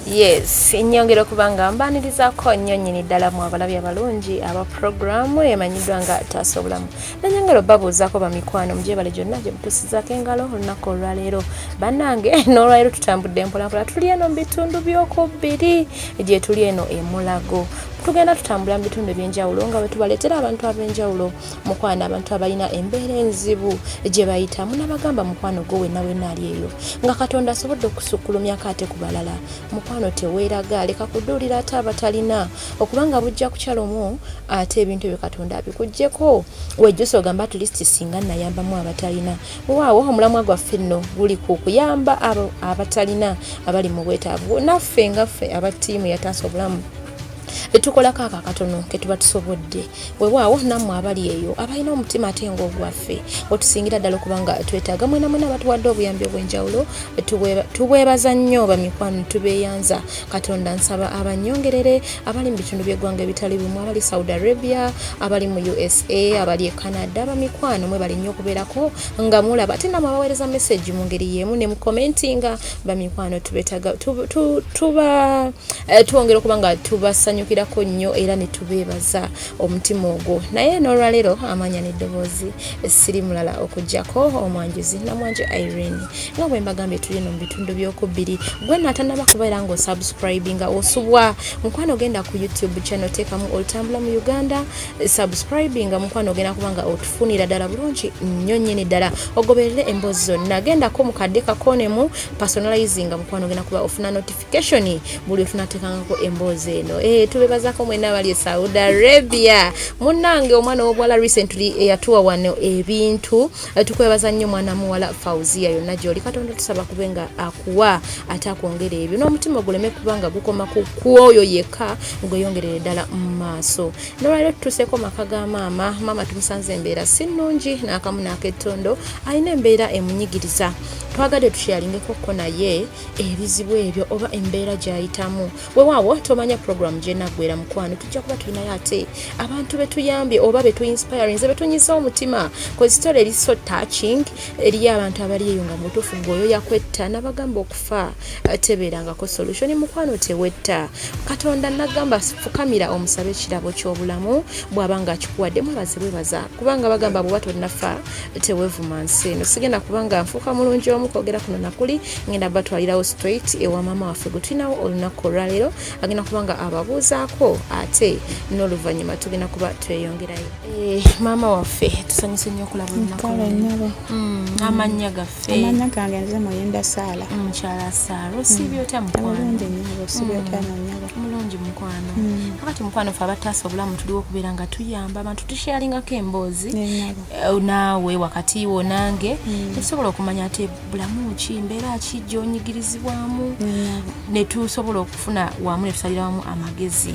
Yes, inyongero kubanga mbanirizaako nnyo nnyini ddala mu abalabi abalungi aba programu emanyiddwa nga Taasa Obulamu. Nanyongero babuuzaako bamikwano mugyebale gyonna gye mutusizaako engalo olunaku olwaleero. Bannange n'olwaleero tutambudde mpolampola tuli eno mu bitundu by'okubiri gye tuli eno e Mulago. Tugenda tutambula mu bitundu eby'enjawulo nga bwe tubaleetera abantu ab'enjawulo mukwano abantu abalina embeera enzibu gye bayitamu n'abagamba mukwano gwo wenna ali eyo nga Katonda asobodde okusukkulumyako ate ku balala. Mukwano teweeraga leka kuduulira ate abatalina okubanga bujja kukyalomu ate ebintu ebyo Katonda abikuggyeko wejjusa ogamba at least singa nayambamu abatalina. Waawo omulamwa gwaffe nno guli ku kuyamba abo abatalina abali mu bwetaavu. Naffe ngaffe aba ttiimu ya Taasa Obulamu tukolako akatono ke tuba tusobodde weewaawo nammwe abali eyo abalina omutima ate ng'ogwaffe otusingira ddala okubanga twetaaga mwena abatuwadde obuyambi obw'enjawulo tubwebaza nnyo bamikwano tubeeyanza. Katonda nsaba abannyongerere abali mu bitundu by'eggwanga ebitali bimu abali Saudi Arabia abali mu USA abali e Canada bamikwano mwe bali nnyo okubeerako nga mulaba ate namwe abaweereza message mu ngeri y'emu ne mu commentinga bamikwano tubeetaaga twongera okubanga tubasanyukira nnyo era ne tubeebaza omutima ogwo. Naye n'olwaleero amanya n'eddoboozi siri mulala okujjako omwanjuzi namwanje Irene nga bwe mbagambye tuli no mu bitundu by'okubiri gwe natanaba kubeera ng'osubscribinga osubwa mukwano ogenda ku YouTube channel teekamu Olutambula mu Uganda subscribinga mukwano ogenda kubanga otufunira ddala bulungi nnyo nnyini ddala ogoberere emboozi zonna gendako mu kadde kakonemu personalizing mukwano ogenda kuba ofuna notification buli otunateekangako emboozi eno tubebazaako mwena abali e Saudi Arabia. Munnange omwana w'obuwala recently eyatuwa wano ebintu tukwebaza nnyo mwana muwala Fauzia yonna gy'oli Katonda tusaba kubenga akuwa ate akwongera ebyo n'omutima oguleme kubanga gukoma ku oyo yekka ngweyongerere ddala mu maaso. N'olwaleero tutuuseeko maka ga maama tumusanze embeera si nnungi n'akamu n'ak'ettondo alina embeera emunyigiriza. Twagadde tushyaringeko naye ebizibu ebyo oba embeera gy'ayitamu weewaawo tomanya program gye naggwera mukwano tujja kuba tulinayo ate abantu betuyambye oba betuinspiring betunyiza omutima cause story eri so touching eri abantu abali eyo nga mutuufu gwoyo yakwetta n'abagamba okufa tebeerangako solution mukwano tewetta. Katonda nagamba fukamira omusabe ekirabo ky'obulamu bw'abanga akikuwadde mwebaza kubanga bagamba bw'oba tonnafa teweevuma nsi eno. Sigenda kubanga nfuuka mulungi omu kwogera kuno nakuli ngenda batwalirawo straight ewa maama waffe gwe tulinawo olunaku olwaleero agenda kubanga ababuuzaako ate n'oluvannyuma tugenda kuba tweyongerayo. Maama waffe tusanyuse nnyo okulaba olunaku amannya gaffe. Amannya gange nze Muyinda Saala. Mukyala Saala osiibye otya mukwano? Mulungi mukwano. Kakati mukwano ffe aba Taasa Obulamu tuliwo okubeera nga tuyamba abantu tushyalingako emboozi naawe wakati wo nange tusobola okumanya ate bulamu ki mbeera ki gy'onyigirizibwamu ne tusobola okufuna wamu ne tusalira wamu amagezi.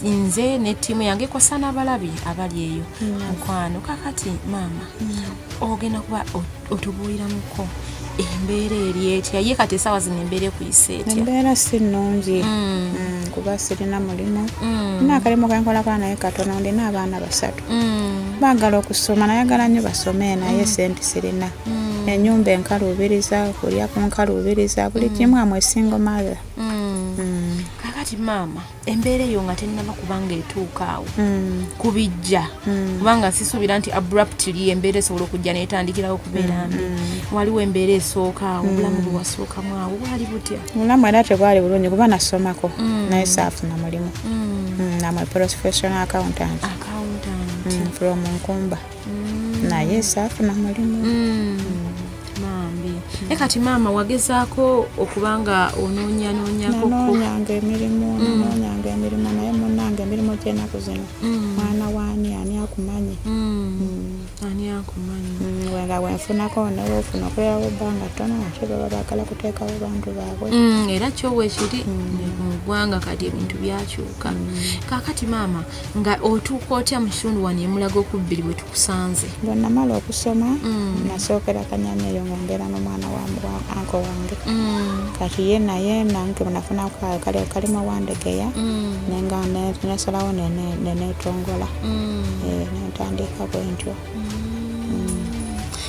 Nze ne ttiimu yange kwasa n'abalabi abali eyo mukwano. Kakati maama ogenda kuba otubuuliramuko embeera eri etya ye kati essaawa zino embeera ekuyisa etya? Embeera si nnungi kuba sirina mulimu n'akalimu kenkolako naye katono ndina abaana 3 baagala okusoma nayagala nnyo basome naye sente sirina ennyumba enkaluubiriza kulya ku nkaluubiriza buli kimu amwe single mother. Kakati maama embeera eyo nga tennaba kubanga etuuka awo kubijja kubanga sisuubira nti abruptly embeera esobola okujja n'etandikirawo okubeera mbi. Waliwo embeera esooka awo obulamu bwe wasookamu awo bwali butya? Obulamu era tebwali bulungi kuba nasomako naye saafuna mulimu namwe professional accountant from Nkumba naye saafuna mulimu. Kati maama wagezaako okubanga onoonyako noonyanga emirimu naye munnange emirimu gy'ennaku zino mwana waani ani akumanyi nga wenfunako newoofuna okulerawo ebbanga ttono ate baba baagala kuteekawo bantu baabwe era kyowe kiri mu ggwanga kati ebintu byakyuka. Kakati maama nga otuuka otya mu kitundu wano e Mulago ku 2 bwe tukusanze? Bwe namala okusoma nasookera Kanyanya eyo nga mbeera n'omwana wa anko wange kati ye naye nange nafuna kalimu wandegeya nenga nesalawo neneetongola netandika bwentyo.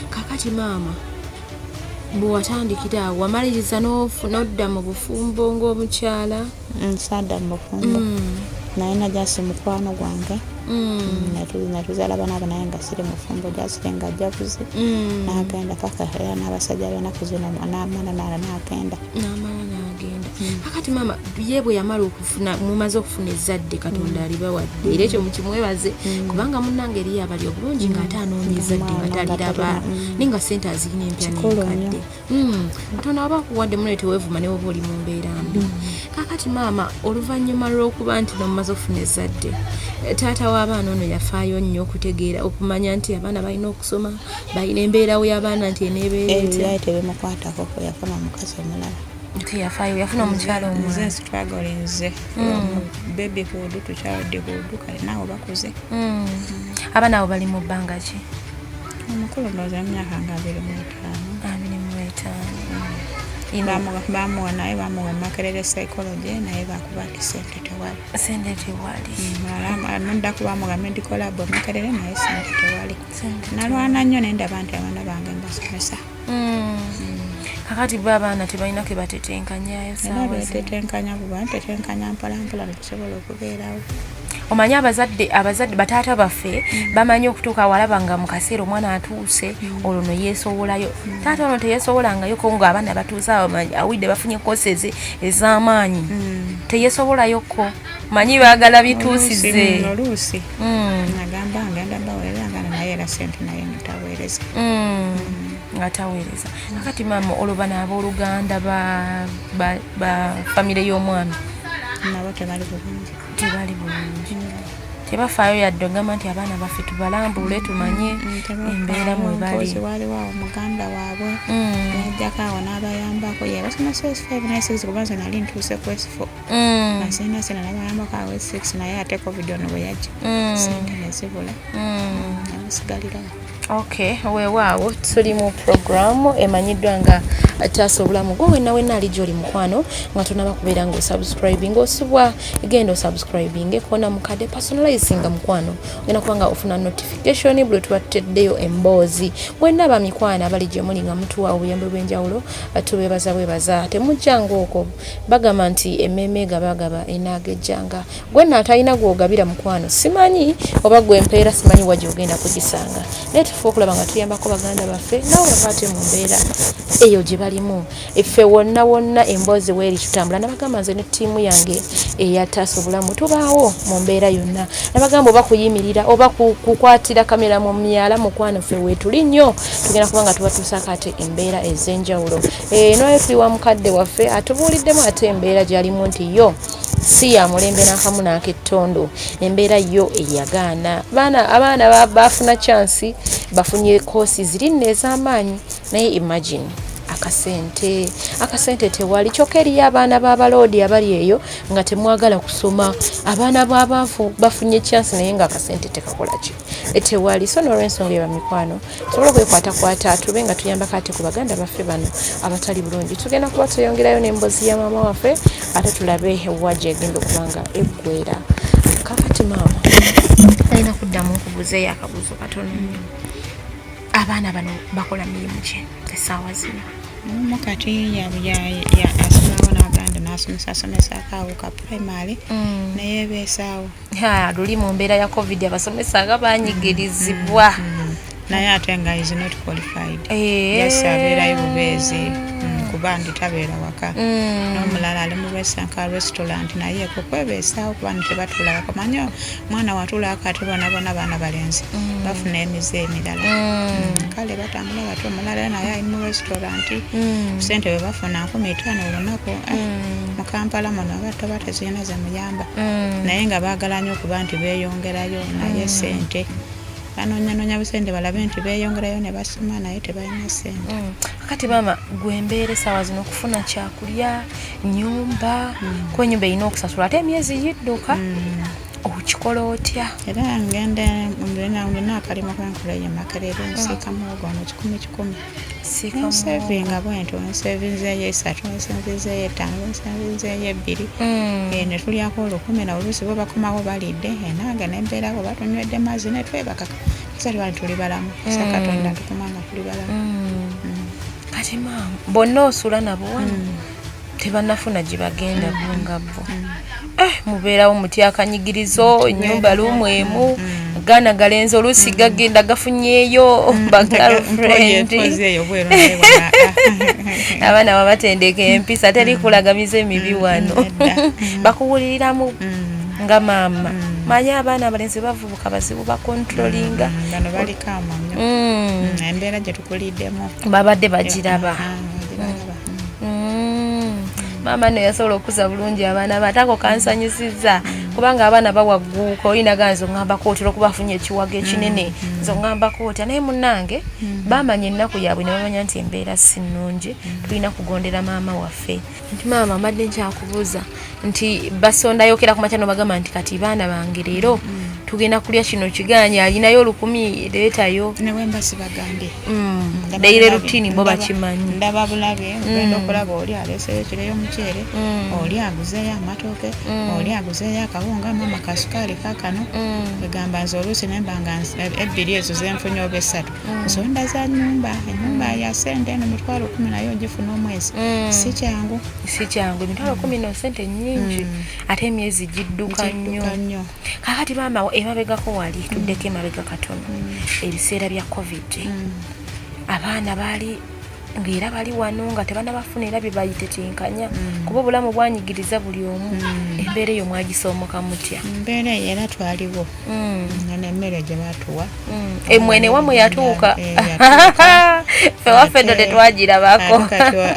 Kakati maama bw'atandikira wamaliriza n'odda mu bufumbo ng'omukyala? Nsadda mu bufumbo naye najasi mukwano gwange natuzaala abaana abo naye nga siri mufumbo jasire nga jabuzi n'agenda paka era n'abasajja benaku zino n'amala n'agenda kakati maama ye bwe yamala okufuna mumaze okufuna ezzadde Katonda alibawadde era ekyo mukimwebaze kubanga munnange eri abali obulungi ng'ate anoonya ezzadde nga taliraba naye nga ssente azirina empya n'enkadde Katonda aba akuwadde mune teweevuma ne woba oli mu mbeera mbi kakati maama oluvannyuma lw'okuba nti nomumaze okufuna ezzadde taata w'abaana ono yafaayo nnyo okutegeera okumanya nti abaana balina okusoma balina embeera we y'abaana nti eneebeera tebimukwatako yafuna mukazi omulala yafaayo yafuna omukyala nze strugglinze baby hudu tukyalodde hudu kale naawe bakuze abaana abo bali mu bbanga ki? omukulu ndowooza emyaka nga 25 bamuwa naye bamuwa Makerere psychology naye bakuba nti sente tewali nodda kubamuwa medical lab Makerere naye sente tewali nalwana nnyo nendaba nti abaana bange mbasomesa kakati bo abaana tebalina ke batetenkanyayo betetenkanya kuba tetenkanya mpolampola netusobola okubeerawo omanyi abazadde bataata baffe bamanyi okutuuka walaba nga mu kaseera omwana atuuse olwo no yeesowolayo taata ono teyeesowolangayo ko ng'abaana batuuse awidde bafunye koseze ez'amaanyi teyeesowolayoko manyi baagala bituusize oluusi nagamba ngenda baweeranga naye era sente naye ntaweereza nga taweereza kakati maama olubana abooluganda ba famire y'omwami nabo tebali bulungi tebafaayo yadde ogamba nti abaana baffe tubalambule tumanye embeera mwe bali waliwo muganda waabwe najjako awo n'abayambako yebasomesa S5 ne6 kuba nze nali ntuuse ku S4 nasina nabayambako awo S6 naye ate covid ono bwe yajja sente nezibula nemusigalirawo Okay, weewaawo tuli mu programu emanyiddwa nga Taasa Obulamu. Gwe wenna ali gy'oli mukwano nga tonabakubeera ng'osubscribing osubwa genda osubscribing kona mukadde personalizing mukwano ogenda kuba nga ofuna notification buli tubatteddeyo emboozi. Mwenna bamikwano abali gye muli nga mutuwa obuyambe bw'enjawulo tubeebaza temujjanga okwo bagamba nti emmeme gabagaba enaagejjanga. Gwe naatalina gw'ogabira mukwano simanyi oba gwe mpeera simanyi wa gy'ogenda kugisanga. Tufu okulaba nga tuyambako baganda baffe nabo bakwate mu mbeera eyo gye balimu. Effe wonna emboozi weeri tutambula nabagamba nze ne ttiimu yange eya Taasa Obulamu tubaawo mu mbeera yonna. Nabagamba oba kuyimirira oba kukwatira kamera mu myala mukwano ffe weetuli nnyo tugenda kuba nga tubatuusako ate embeera ez'enjawulo. Noye tuli wa mukadde waffe atubuuliddemu ate embeera gy'alimu nti yo si ya mulembe n'akamu n'ak'ettondo embeera yo eyagaana. Abaana bafuna chansi bafunye koosi ziri nne ez'amaanyi naye imagine akasente tewali kyokka eriyo abaana b'abaloodi abali eyo nga temwagala kusoma abaana b'abaavu bafunye chansi naye nga akasente tekakola ki tewali. So n'olw'ensonga eba mikwano tusobola okwekwatakwata tube nga tuyambako ate ku baganda baffe bano abatali bulungi. Tugenda kuba tuyongerayo n'emboozi ya maama waffe ate tulabe ewaji egenda okuba nga eggwera. Kakati maama alina kuddamu okubuzeeyo akabuuzo katono nnyo. Abaana bano bakola mirimu ki essaawa zino? Kati asomerawo n'abaganda n'asomesako awo ka primary naye beesaawo luli mu mbeera ya covid abasomesa nga banyigirizibwa naye ate nga is not qualified yes abeerayo bubeezi kuba ndi tabeera waka n'omulala ali mu restaurant naye kukwebeesaawo kuba nti tebatula waka manyo mwana watulako ate bona baana balenzi bafuna emize emirala kale batambula bati omulala naye ali mu restaurant sente bwe bafuna 15 olunaku mu Kampala muno abato batezirina zemuyamba naye nga baagala nnyo okuba nti beeyongerayo naye sente banoonya busente balabe nti beeyongerayo ne basoma naye tebalina sente. Kati maama gwe embeera essaawa zino okufuna kyakulya nnyumba kuba ennyumba erina okusasula ate emyezi gidduka okikola otya? Era ngenda mulina akalimu kwenkola ye Makerere Nsiika Muwogo ono 10 nsevinga bwento nsevinzeeyo 3 nsevinzeeyo 5 nsevinzeeyo 2 ne tulyako 10 na oluusi bo bakomawo balidde enange nembeerako batunywedde mazzi ne twebaka kisa twali tuli balamu Katonda tukumanga tuli balamu. Kati kati maama bonna osula nabo wano tebannafuna gye bagenda bungabbo mubeerawo mutyakanyigirizo ennyumba lumu emu gaana galenzi oluusi gagenda gafunyeeyo bagirlfriend abaana wabatendeka empisa teri kulagamiza emibi wano bakuwuliriramu nga maama manyi abaana abalenzi bavubuka bazibu bakontrolinga bano baliko amanyo embeera gye tukuliddemu babadde bagiraba maama no yasobola okuza bulungi abaana batako kansanyisiza kubanga abaana bawagguuka olina ganzo ngambako otera okubafunye ekiwago ekinene nzo ngambako otya naye munnange bamanya ennaku yaabwe ne bamanya nti embeera si nnungi tulina kugondera maama waffe nti maama amadde nkyakubuuza nti basondayokera ku makyano bagamba nti kati baana bange leero tugenda kulya kino kiganya alinayo 10 leetayo newembasi bagambe daire rutini bo bakimanyi ndaba bulabe ngenda okulaba oli aleeseyo ekireyo omuceere oli aguzeeyo amatooke oli aguzeeyo akawunga mama kasukaali kakano egamba nze oluusi nembanga ebbiri ezo zenfunye oba essatu nsonda za ennyumba ya sente eno 10,000 nayo gifuna omwezi si kyangu emitwalo 10 no sente nnyingi ate emyezi gidduka nnyo kakati maama emabegako wali tuddeko emabega katono ebiseera bya covid abaana baali ng'era bali wano nga tebannabafuna era bye bayitetenkanya kuba obulamu bwanyigiriza buli omu embeera eyo mwagisoomoka mutya embeera eyo era twaliwo nga n'emmere gye batuwa emmwene wamwe yatuuka fe waffe ndo tetwagirabako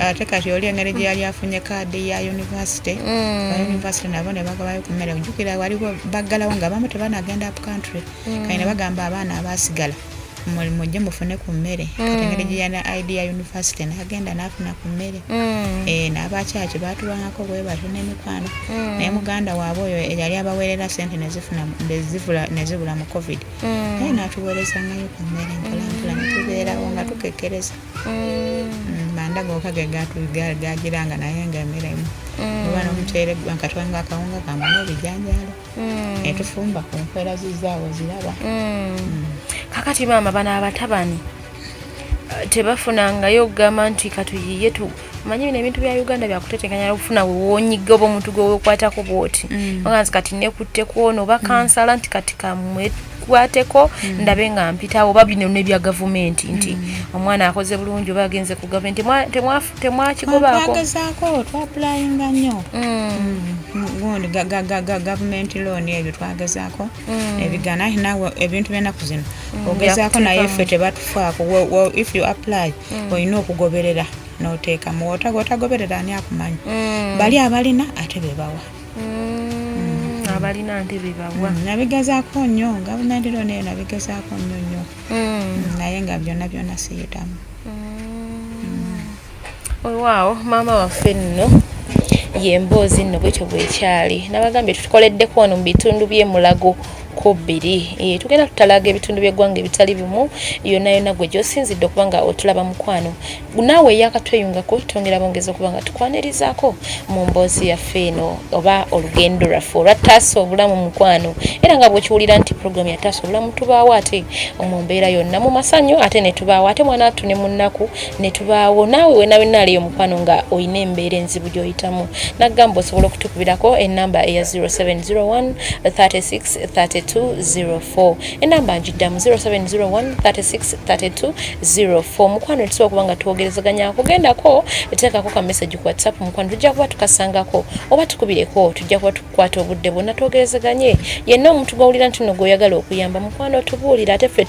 ate kati oli engeri gye yali afunye kaadi ya university nabo ne bagabayo ku mmere ojjukira waliwo baggalawo nga bamu tebanagenda up country kali ne bagamba abaana abaasigala mujje mufune ku mmere kati engeri gye yana ID ya university nagenda nafuna ku mmere n'abakyaki batuwangako bwe batyo n'emikwano naye muganda waabwe oyo yali abaweerera sente nezibula mu covid naye n'atuweerezangayo ku mmere mpolampola netubeerawo nga tukekereza manda gooka gagiranga naye nga emmeremu oba n'omuceere nkatwanga akawunga kamwe n'ebijanjaalo netufumba ku nkwera zizaawo ziraba kakati maama bano abatabani tebafunangayo okugamba nti katuyiye manyi bino ebintu bya Uganda byakutetekanya okufuna wewonyiga oba omuntu gwe wekwatako bwoti oganzi kati nekutte kuono oba kansala nti kati kamwekwateko ndabe nga mpitawo oba bino nebya gavumenti nti omwana akoze bulungi oba agenze ku gavumenti temwakigobaako twagezaako twapulayinga nnyo gundi gavumenti looni ebyo twagezaako ebigana nawe ebintu byenaku zino ogezaako naye ffe tebatufaako if you apply olina okugoberera noteeka muwotagoberera ani akumanyi bali abalina ate bebawa abalina ate bebawa nabigezaako nnyo gavumenti looni eyo nabigezaako nnyo naye nga byonna siyitamu olwawo maama waffe nno yemboozi nno bwetyo bwekyali nabagambye tukoleddeko wano mu bitundu by'emulago ko 2 tugenda tutalaga ebitundu by'eggwanga ebitali bimu yonna gwe gy'osinzidde okuba nga otulaba mukwano naawe yakatweyungako tongera bongeza okuba nga tukwanirizaako mu mboozi yaffe eno oba olugendo lwaffe olwattaasa obulamu mukwano era nga bwekiwulira nti puroguramu yattaasa obulamu tubaawo ate mu mbeera yonna mu masanyu ate ne tubaawo ate mwana attu ne mu nnaku ne tubaawo naawe wenna aliyo mukwano nga olina embeera enzibu gy'oyitamu nagamba osobola okutukubirako ennamba eya 0701 36 3204 enamba njiddamu 0701 36 3204 mukwano tusobola okuba nga twogerezaganya kugendako teekako ka message ku WhatsApp mukwano tujja kuba tukasangako oba tukubireko tujja kuba tukwata obudde bwonna twogerezaganye yenna omuntu gwawulira nti nno gw'oyagala okuyamba mukwano tubuulira ate ffe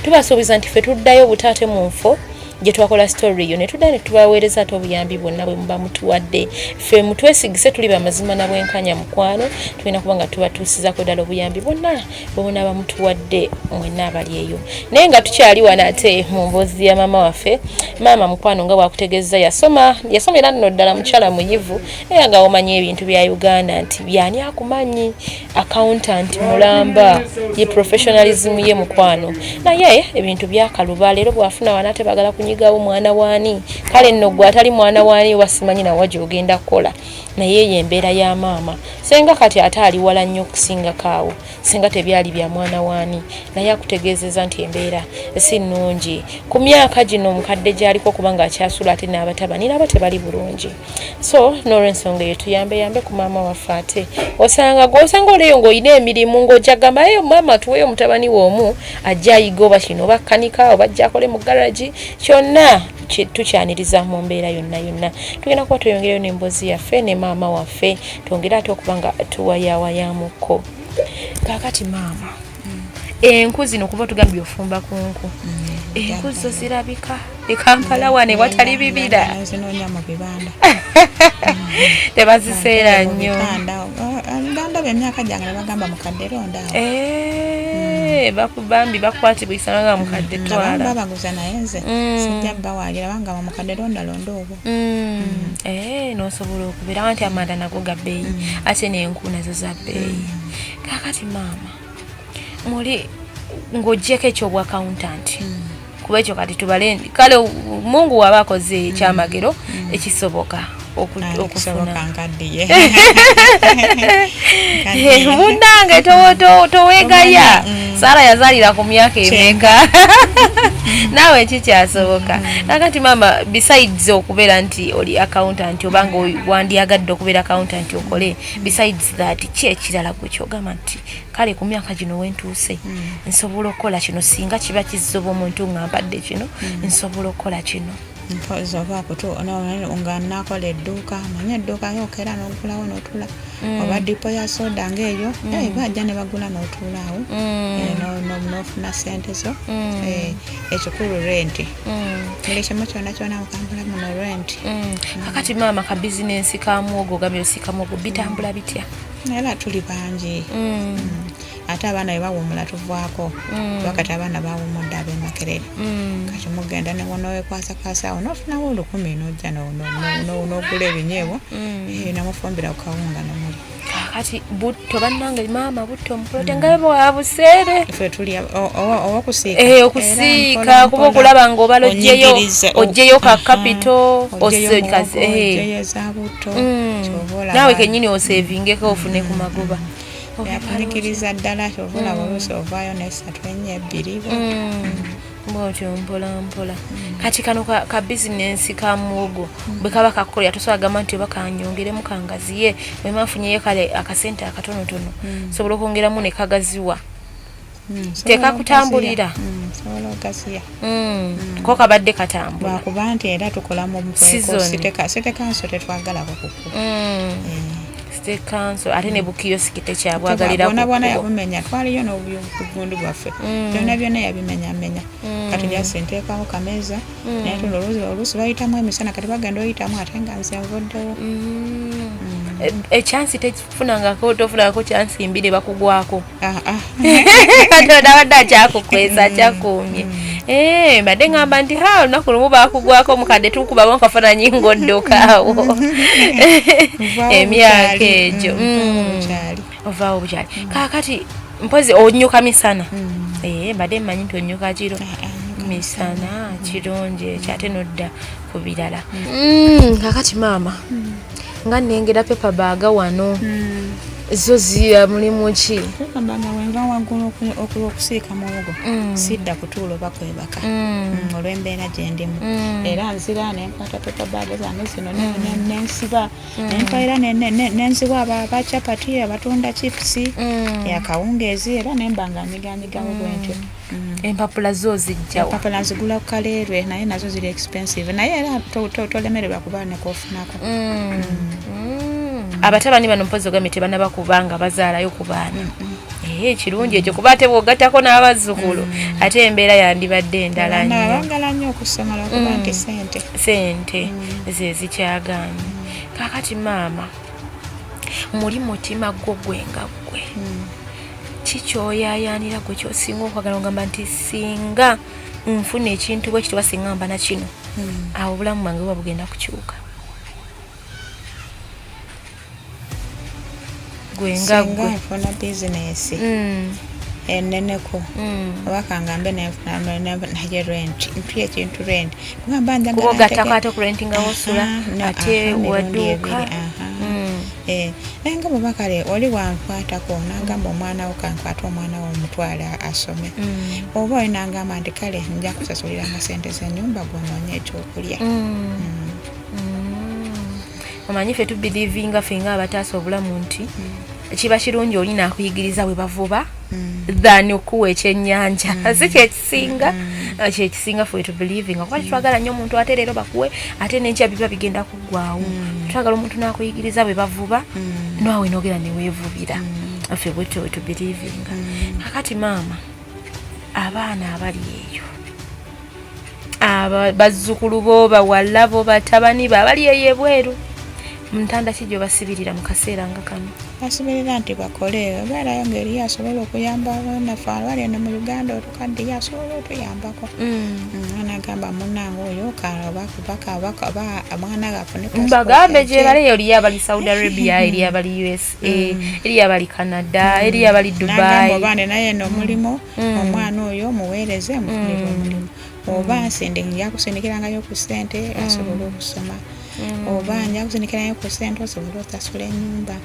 tubasuubiza nti ffe tuddayo butaate mu nfo gye twakola story yo ne tudda ne tubaweereza ate obuyambi bwonna bwe muba mutuwadde ffe mutwesigise tuli bamazima na bwenkanya mukwano tulina kuba nga tubatuusizako ddala obuyambi bwonna bwebunaaba mutuwadde mwenna abali eyo naye nga tukyali wana ate mu mboozi ya maama waffe maama mukwano nga bwakutegeeza yasomera nno ddala mukyala muyivu era nga omanyi ebintu bya Uganda nti byani akumanyi accountant mulamba ye professionalism ye mukwano naye ebintu byakaluba leero bwafuna wana tebagala kunyiga nyigawo mwana waani kale nno gwe atali mwana waani wasimanyi nawe gy'ogenda kukola naye ye embeera ya maama senga kati ate ali wala nnyo okusinga kaawo singa tebyali bya mwana waani naye akutegeezeza nti embeera si nnungi ku myaka gino omukadde gy'aliko kubanga akyasula ate n'abatabani nabo tebali bulungi so n'olw'ensonga eyo tuyambe ku maama waffe ate osanga oleeyo ng'olina emirimu ng'ojagamba eyo maama tuweyo mutabani w'omu ajja ayiga oba kino oba kanika oba ajja akole mu garagi kyonna tukyaniriza mu mbeera yonna tugenda kuba tuyongereyo n'emboozi yaffe ne maama waffe twongere ate okuba nga tuwayawayamuko kaakati maama enku zino kuba tugambye ofumba ku nku enku zo zirabika ekampala wane watali bibira tebaziseera nnyo ndaba emyaka gyange nebagamba mukadde ronda bakubambi bakwatibwa isanga mukadde twala babaguza naye nze sijja bawalira banga mukadde londa obwo n'osobola okubeera nti amanda nago ga bbeeyi ate n'enku nazo za bbeeyi kaakati maama muli ng'oggyeko ekyobwa accountant kuba ekyo kati tubale kale mungu waba akoze ekyamagero ekisoboka okufuna munange towegaya Sara yazalira ku myaka emeka nawe kikyasoboka nakati mama besides okubeera nti oli accountant obanga wandyagadde okubeera accountant okole besides that kyekirala gwe kyogamba nti kale ku myaka gino wentuuse nsobola okukola kino singa kiba kizoba omuntu ngampadde kino nsobola okukola kino mpozo vakutu nga nakola edduuka manya edduuka yokera n'ogulawo n'otula oba dipo ya soda ng'eyo bajja ne bagula n'otulaawo n'ofuna sente zo ekikulu renti buli kimu kyonna kyonna mukambula muno renti kakati maama ka bizinensi ka muwogo gamye osika muwogo bitambula bitya era tuli bangi ate abaana bwe bawummula tuvaako wakati abaana bawummudde ab'emakerere kati mugenda ne wonowekwasakasaawo n'ofunawo 10 n'ojja n'ogula ebinyeebwa namufumbira ku kawunga nomuli kati butto bannange maama butto omukulote nga bwe buseere ffe tuli owakusiika okusiika kuba okulaba ng'obala oggyeyo ka kapito oseekazi za butto naawe kennyini osevingeko ofune ku magoba yapanikiriza ddala kyovulaba oluusi ovaayo n'essatu ennya ebbiri bwotyo mpolampola kati kano ka bizinensi ka muwogo bwe kaba kakolera tosobola gamba nti oba kanyongeremu kangaziye bwe mafunyeyo kale akasente akatonotono sobola okwongeramu ne kagaziwa tekakutambulira ko kabadde katambula lwakuba nti era tukola mu sitekanso tetwagala bakuku kanso ate ne bukiyosiki tekyabwagalira bwona yabumenya twaliyo n'obugundu bwaffe byonna yabimenyamenya kati jasenteekamu kameeza naye oluusi bayitamu emisana kati bagenda oyitamu ate nga nze nvuddewo echansi tekifunangako tofunangako chansi mbiri bakugwako kati odabadde akyakukweza akyakuumye mbadde ngamba nti olunaku lumu bakugwako omukadde tukubabo nkafaananyi ng'oddokaawo emyaka egyo ovaawo bukyali kaakati mpozi onyuka misana mbadde mmanyi nti onyuka kiro misana kirungi ekyo ate nodda ku birala kaakati maama nga nnengera pepa baaga wano zo ziya mulimu ki pepabaga wenva waggulu okusiika muwogo sidda kutuula oba kwebaka olw'embeera gye ndimu era nzira nenkwata pepabaga zange zino nensiba nenkolera nenziwa abacapati abatunda chipusi yakawungeezi era nembanga nyiganyigawo bwentyo empapula zo zijjawo empapula nzigula ku kaleerwe naye nazo ziri expensive naye era tolemererwa kuba nekofunako abatabani bano mpozi ogamye tebanaba kubanga bazaalayo ku baana kirungi ekyo kuba ate bw'ogattako n'abazzukulu ate embeera yandibadde endala nnyo bagala nnyo okusoma lwakuba nti sente ze zikyagaanye kaakati maama muli mutima gwo gwe nga ggwe kikyoyaayaanira gwe kyosinga okwagala ogamba nti singa nfuna ekintu bwe kiti wasinga mba na kino awo obulamu bwange buba bugenda kukyuka gwenga nfuna bizinesi eneneko wakangambe naye rent mpye kintu rent kugamba njagala kugattako ku rentinga wosula ate waduuka nga bwe bakale oli wankwatako nagamba omwana wo kankwata omwana wo omutwale asome oba oli nagamba nti kale nja kusasulira amasente z'ennyumba gwonoonye ekyokulya. omanyi ffe tubelivinga ffe nga abataasa obulamu nti kiba kirungi oli naakuyigiriza bwe bavuba than okuwa ekyennyanja si kyekisinga ffe tubelivinga kuba tetwagala nnyo omuntu ate leero bakuwe ate n'enkya biba bigenda kuggwaawo twagala omuntu naakuyigiriza bwe bavuba naawe noogera neweevubira ffe bwetyo we tubelivinga. kakati maama abaana abali eyo bazzukulu bo bawala bo batabani bo abali eyo ebweru mutanda ki gy'obasibirira mu kaseera nga kano? Basibirira nti bakole obeerayo ngeri asobola okuyamba naffe abali eno mu Uganda otukadde asobola otuyambako. Anagamba munnange oyo omwana gafune bagambe gye baleyo eriyo abali Saudi Arabia eriyo abali USA eriyo abali Canada eriyo abali Dubai. Nagamba obande naye eno omulimu omwana oyo muweereze mufunire omulimu oba nsinde njakusindikirangayo ku ssente asobola okusoma oba njakusindikirangayo ku ssente osobola otasula ennyumba.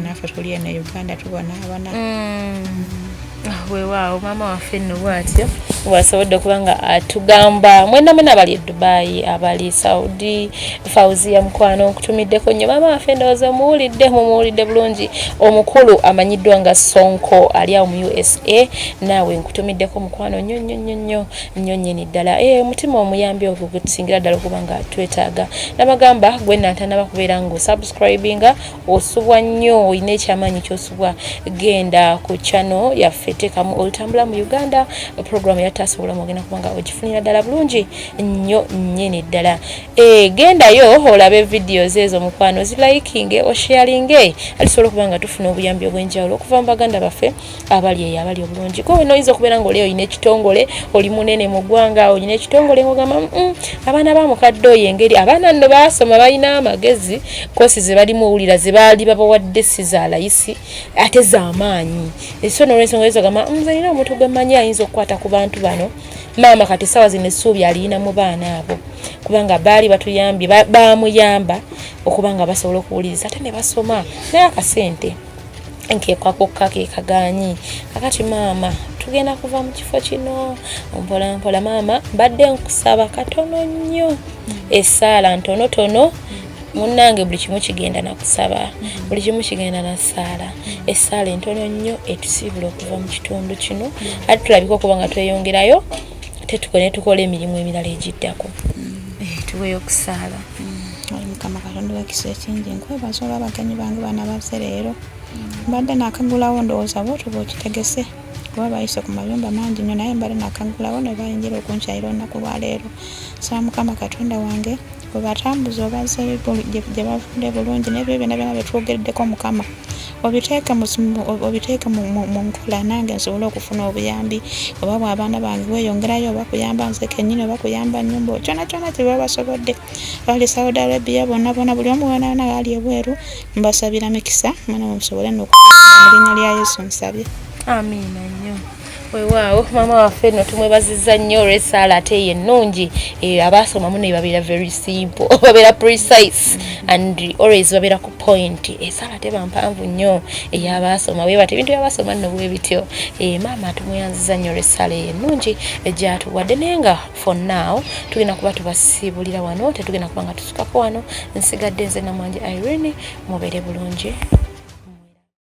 Naffe tuli eno Uganda tubonaabona. Weewaawo maama waffe nno bw'atyo bw'asobodde okuba nga atugamba mwena abali e Dubai abali Saudi. Fauzia mukwano nkutumiddeko nnyo maama waffe ndowooza mumuwulidde bulungi. Omukulu amanyiddwa nga Sonko ali awo mu USA naawe nkutumiddeko mukwano nnyo nnyini ddala. Omutima omuyambi ogwo gwe tusingira ddala okuba nga twetaaga. Nabagamba gwe natanaba kubeera ng'osubscribinga osubwa nnyo olina ekyamaanyi ky'osubwa genda ku channel yaffe teekamu olutambula mu Uganda program ya Taasa Obulamu ogenda kuba nga ogifunira ddala bulungi nnyo nnyini ddala. Gendayo olabe videos ezo mukwano zilikinge osharinge alisobola okuba nga tufuna obuyambi obw'enjawulo okuva mu baganda baffe abali eyo abali obulungi. Gwe oyinza okubeera nga oli olina ekitongole oli munene mu ggwanga olina ekitongole ng'ogamba abaana ba mukadde oyo engeri abaana nno baasoma balina amagezi kosi ze balimu owulira ze baali babawadde si za layisi ate z'amaanyi. So n'olwensonga ezo gamba nze nina omuntu gwe mmanyi ayinza okukwata ku bantu bano maama kati sawa zino essuubi alina mu baana abo kubanga baali batuyambye bamuyamba okuba nga basobola okuwuliriza ate ne basoma naye akasente nkekwakokka kekaganyi. Kakati maama tugenda kuva mu kifo kino mpola mpola maama mbadde nkusaba katono nnyo essaala ntonotono munnange buli kimu kigenda nakusaba buli kimu kigenda nasaala essaala entono nnyo etusiibula okuva mu kitundu kino ate tulabika okuba nga tweyongerayo tukola emirimu emirala egiddako tuweyo okusaala. Mukama Katonda w'ekisa ekingi nkwebaza olw'abagenyi bange bana bazze leero mbadde nakagulawo ndowooza bwotyo bw'okitegese kuba bayise ku mayumba mangi nnyo naye mbadde nakagulawo ne bayingira okunkyayira olunaku lwa leero. Saba Mukama Katonda wange bwe batambuza obazze gye bavudde bulungi n'ebyo byonna byonna bye twogereddeko Mukama obiteeke mu nkola nange nsobole okufuna obuyambi oba bw'abaana bange weyongerayo oba kuyamba nze kennyini oba kuyamba nnyumba kyona kyona kye baba basobodde. Bali Saudi Arabia bonna buli omu wona ali ebweru mbasabira mikisa mwana musobole n'okufuna mu linnya lya Yesu nsabye. Amiina nnyo. Weewaawo maama waffe nno tumwebazizza nnyo olw'essaala ate ye ennungi. Abaasoma muno babeera very simple babeera precise and always babeera ku point. Essaala teba mpanvu nnyo ey'abaasoma bwe bati ebintu by'abaasoma nno bwe bityo. Maama tumweyanziza nnyo olw'essaala ye ennungi egyatuwadde naye nga for now tugenda kuba tubasiibulira wano tetugenda kuba nga tusukako wano nsigadde nze Namwanje Irene mubeere bulungi.